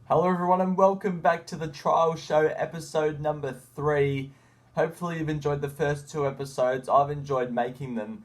Hello everyone and welcome back to the trial show, episode number 3. Hopefully you've enjoyed the first 2 episodes. I've enjoyed making them.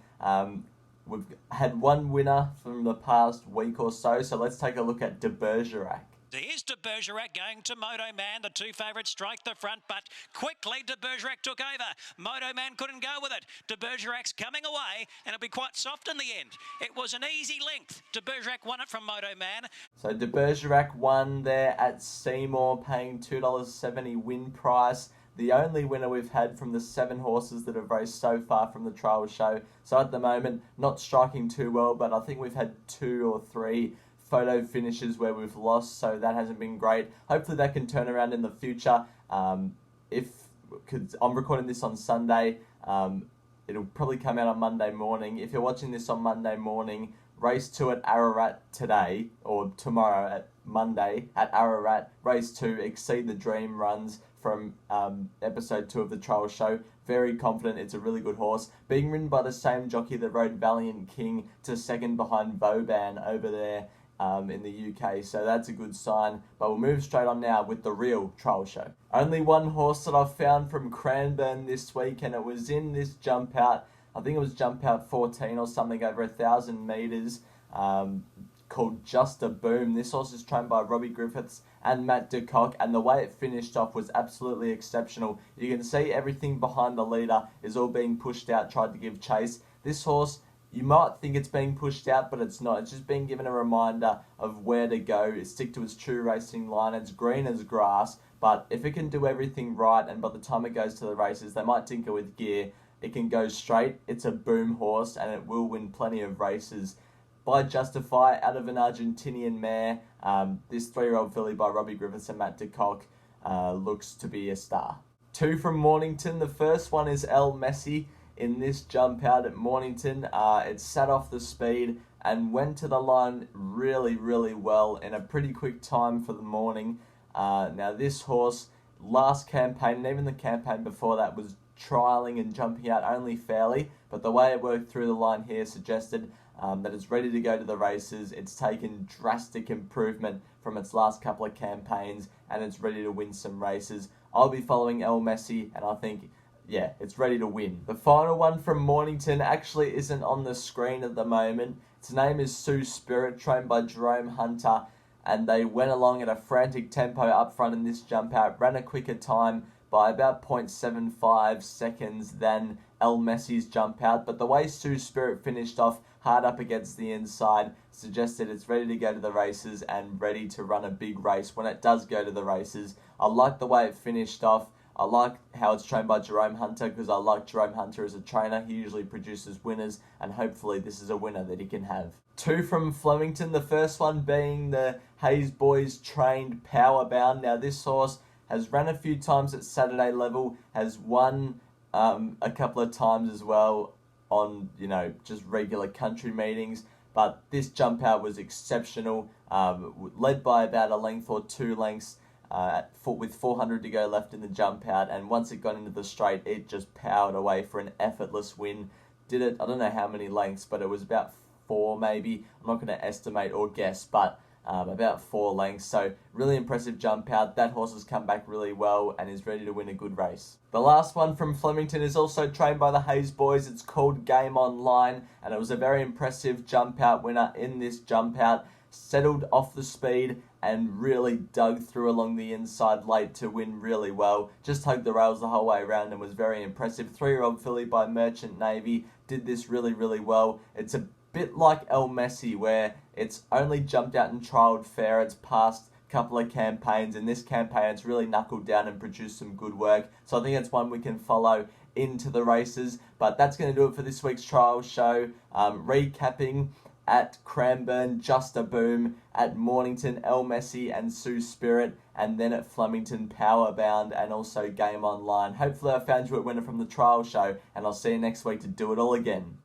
We've had one winner from the past week or so let's take a look at De Bergerac. Here's De Bergerac going to Moto Man. The two favourites strike the front, but quickly De Bergerac took over. Moto Man couldn't go with it. De Bergerac's coming away, and it'll be quite soft in the end. It was an easy length. De Bergerac won it from Moto Man. So De Bergerac won there at Seymour, paying $2.70 win price. The only winner we've had from the 7 horses that have raced so far from the trial show. So at the moment, not striking too well, but I think we've had 2 or 3 photo finishes where we've lost, so that hasn't been great. Hopefully that can turn around in the future. Because I'm recording this on Sunday, it'll probably come out on Monday morning. If you're watching this on Monday morning, race 2 at Ararat today, or tomorrow at Monday at Ararat, race 2, Exceed the Dream runs from episode 2 of the trial show. Very confident, it's a really good horse. Being ridden by the same jockey that rode Valiant King to second behind Vauban over there in the UK, so that's a good sign. But we'll move straight on now with the real trial show. Only one horse that I've found from Cranbourne this week, and it was in this jump out. I think it was jump out 14 or something, over 1,000 metres, called Just a Boom. This horse is trained by Robbie Griffiths and Matt de Kock, and the way it finished off was absolutely exceptional. You can see everything behind the leader is all being pushed out, tried to give chase. This horse, you might think it's being pushed out, but it's not. It's just being given a reminder of where to go. Stick to its true racing line. It's green as grass, but if it can do everything right, and by the time it goes to the races, they might tinker with gear, it can go straight. It's a boom horse, and it will win plenty of races. By Justify, out of an Argentinian mare, this 3-year-old filly by Robbie Griffiths and Matt de Kock looks to be a star. 2 from Mornington. The first one is El Messi. In this jump out at Mornington, it sat off the speed and went to the line really, really well in a pretty quick time for the morning. Now this horse, last campaign, and even the campaign before that, was trialling and jumping out only fairly, but the way it worked through the line here suggested that it's ready to go to the races. It's taken drastic improvement from its last couple of campaigns, and it's ready to win some races. I'll be following El Messi, and I think, yeah, it's ready to win. The final one from Mornington actually isn't on the screen at the moment. Its name is Sue Spirit, trained by Jerome Hunter, and they went along at a frantic tempo up front in this jump out, ran a quicker time by about 0.75 seconds than El Messi's jump out, but the way Sue Spirit finished off hard up against the inside suggested it's ready to go to the races and ready to run a big race when it does go to the races. I like the way it finished off. I like how it's trained by Jerome Hunter, because I like Jerome Hunter as a trainer. He usually produces winners, and hopefully this is a winner that he can have. 2 from Flemington, the first one being the Hayes Boys trained Powerbound. Now this horse has run a few times at Saturday level, has won a couple of times as well on, just regular country meetings, but this jump out was exceptional, led by about a length or 2 lengths, with 400 to go left in the jump out, and once it got into the straight, it just powered away for an effortless win. Did it, I don't know how many lengths, but it was about 4 maybe. I'm not going to estimate or guess, but about 4 lengths. So really impressive jump out. That horse has come back really well and is ready to win a good race. The last one from Flemington is also trained by the Hayes Boys. It's called Game Online, and it was a very impressive jump out winner in this jump out. Settled off the speed and really dug through along the inside late to win really well. Just hugged the rails the whole way around and was very impressive. 3-year-old filly by Merchant Navy did this really, really well. It's a bit like El Messi, where it's only jumped out and trialled fair its past couple of campaigns. In this campaign, it's really knuckled down and produced some good work. So I think it's one we can follow into the races. But that's going to do it for this week's trial show. Recapping: at Cranbourne, Just a Boom; at Mornington, El Messi and Sue Spirit; and then at Flemington, Powerbound and also Game Online. Hopefully I found you a winner from the trial show, and I'll see you next week to do it all again.